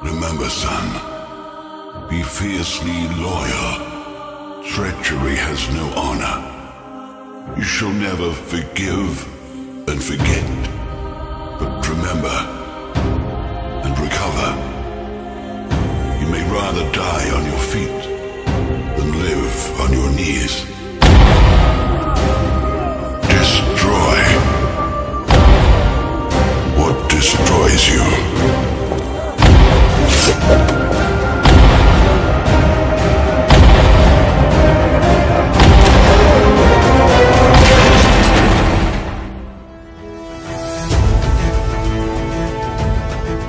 Remember, son, be fiercely loyal. Treachery has no honor. You shall never forgive and forget, but remember and recover. You may rather die on your feet than live on your knees. Destroy what destroys you.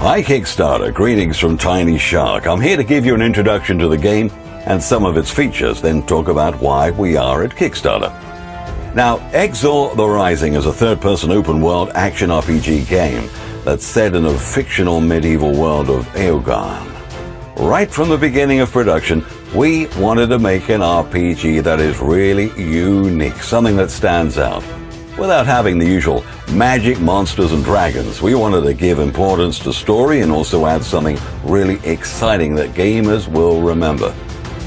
Hi Kickstarter, greetings from Tiny Shark. I'm here to give you an introduction to the game and some of its features, then talk about why we are at Kickstarter. Now, Exzore The Rising is a third-person open-world action RPG game that's set in a fictional medieval world of Eogan. Right from the beginning of production, we wanted to make an RPG that is really unique, something that stands out. Without having the usual magic, monsters, and dragons, we wanted to give importance to story and also add something really exciting that gamers will remember.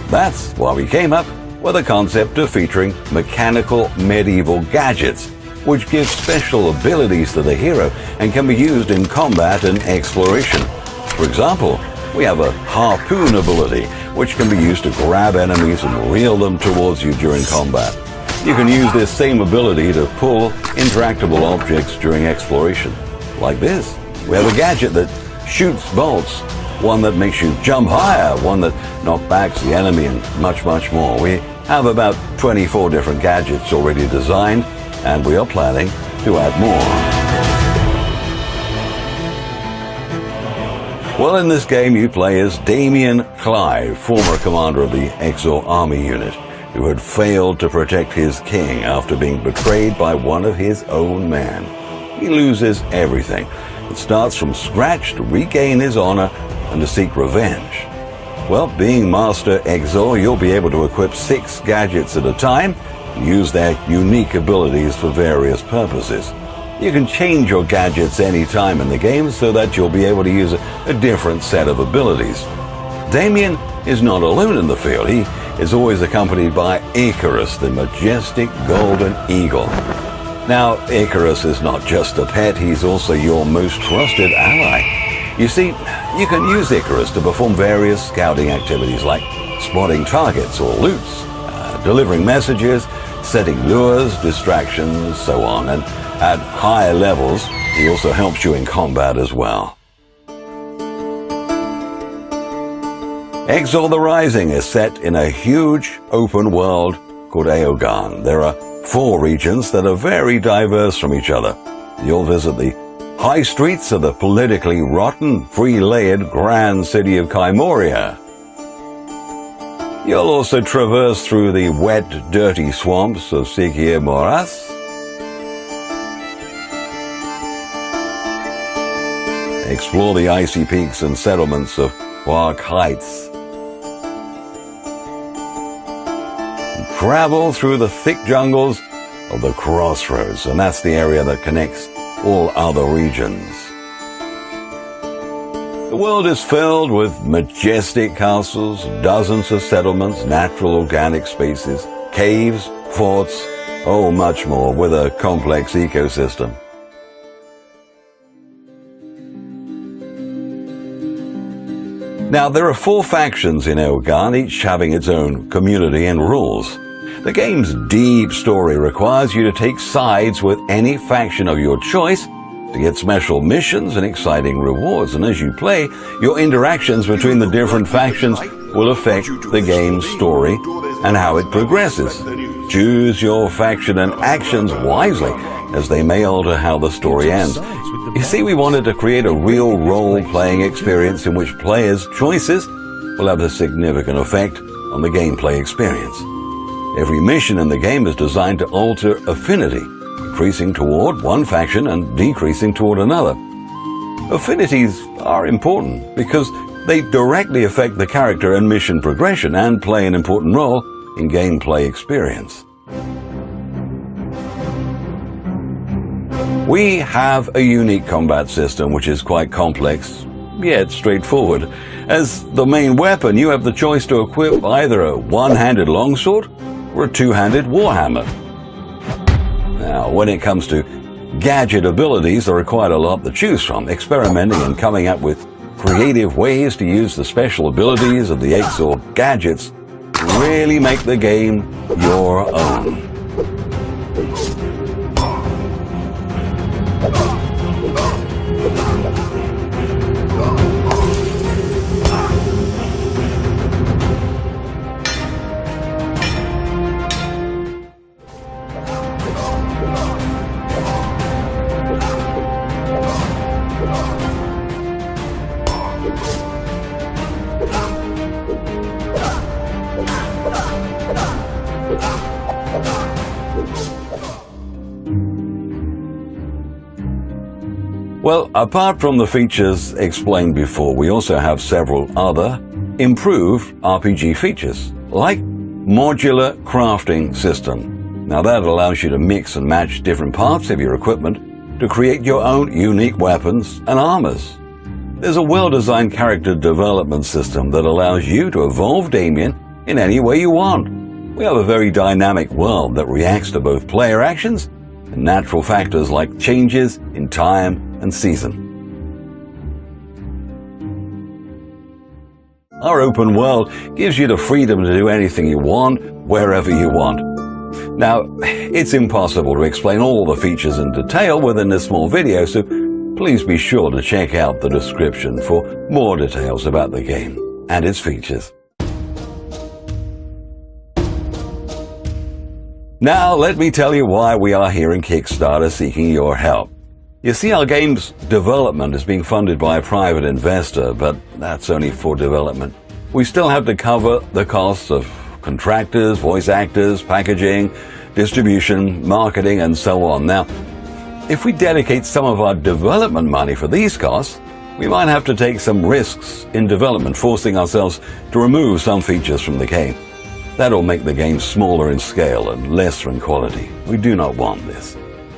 That's why we came up with a concept of featuring mechanical medieval gadgets, which give special abilities to the hero and can be used in combat and exploration. For example, we have a harpoon ability, which can be used to grab enemies and reel them towards you during combat. You can use this same ability to pull interactable objects during exploration. Like this, we have a gadget that shoots bolts, one that makes you jump higher, one that knockbacks the enemy, and much, much more. We have about 24 different gadgets already designed, and we are planning to add more. Well, in this game you play as Damien Clive, former commander of the Exzore army unit, who had failed to protect his king after being betrayed by one of his own men. He loses everything and starts from scratch to regain his honor and to seek revenge. Well, being Master Exzore, you'll be able to equip 6 gadgets at a time and use their unique abilities for various purposes. You can change your gadgets any time in the game so that you'll be able to use a different set of abilities. Damien is not alone in the field. He is always accompanied by Icarus, the majestic golden eagle. Now, Icarus is not just a pet, he's also your most trusted ally. You see, you can use Icarus to perform various scouting activities like spotting targets or loots, delivering messages, setting lures, distractions, so on. And at higher levels, he also helps you in combat as well. Exzore The Rising is set in a huge open world called Eogan. There are 4 regions that are very diverse from each other. You'll visit the high streets of the politically rotten, free-layered grand city of Kymoria. You'll also traverse through the wet, dirty swamps of Sikir Moras. Explore the icy peaks and settlements of Wark Heights. Travel through the thick jungles of the Crossroads, and that's the area that connects all other regions. The world is filled with majestic castles, dozens of settlements, natural organic spaces, caves, forts, oh, much more, with a complex ecosystem. Now, there are 4 factions in Eogan, each having its own community and rules. The game's deep story requires you to take sides with any faction of your choice to get special missions and exciting rewards. And as you play, your interactions between the different factions will affect the game's story and how it progresses. Choose your faction and actions wisely, as they may alter how the story ends. You see, we wanted to create a real role-playing experience in which players' choices will have a significant effect on the gameplay experience. Every mission in the game is designed to alter affinity, increasing toward one faction and decreasing toward another. Affinities are important because they directly affect the character and mission progression and play an important role in gameplay experience. We have a unique combat system which is quite complex, yet straightforward. As the main weapon, you have the choice to equip either a one-handed longsword or a two-handed warhammer. Now, when it comes to gadget abilities, there are quite a lot to choose from. Experimenting and coming up with creative ways to use the special abilities of the Exzore gadgets really make the game your own. Well, apart from the features explained before, we also have several other improved RPG features, like modular crafting system. Now that allows you to mix and match different parts of your equipment to create your own unique weapons and armors. There's a well-designed character development system that allows you to evolve Damien in any way you want. We have a very dynamic world that reacts to both player actions and natural factors like changes in time and season. Our open world gives you the freedom to do anything you want, wherever you want. Now, it's impossible to explain all the features in detail within this small video, so please be sure to check out the description for more details about the game and its features. Now, let me tell you why we are here in Kickstarter seeking your help. You see, our game's development is being funded by a private investor, but that's only for development. We still have to cover the costs of contractors, voice actors, packaging, distribution, marketing, and so on. Now, if we dedicate some of our development money for these costs, we might have to take some risks in development, forcing ourselves to remove some features from the game. That'll make the game smaller in scale and lesser in quality. We do not want this.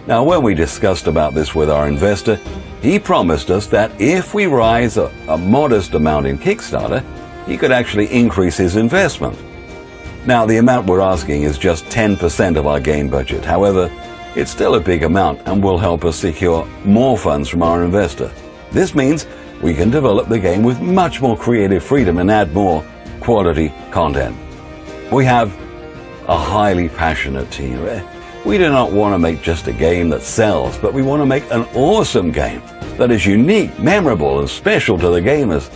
Now, when we discussed about this with our investor, he promised us that if we raise a modest amount in Kickstarter, he could actually increase his investment. Now, the amount we're asking is just 10% of our game budget. However, it's still a big amount and will help us secure more funds from our investor. This means we can develop the game with much more creative freedom and add more quality content. We have a highly passionate team. We do not want to make just a game that sells, but we want to make an awesome game that is unique, memorable, and special to the gamers.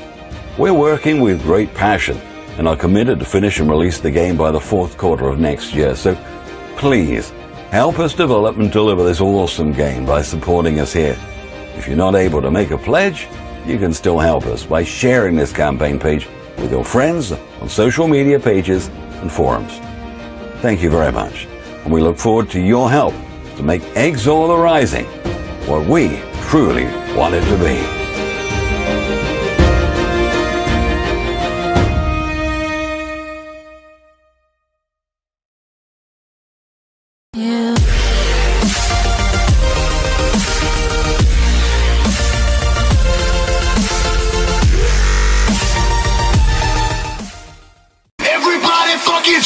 We're working with great passion and are committed to finish and release the game by the fourth quarter of next year. So please help us develop and deliver this awesome game by supporting us here. If you're not able to make a pledge, you can still help us by sharing this campaign page with your friends on social media pages and forums. Thank you very much, and we look forward to your help to make Exzore the Rising what we truly want it to be. Everybody fucking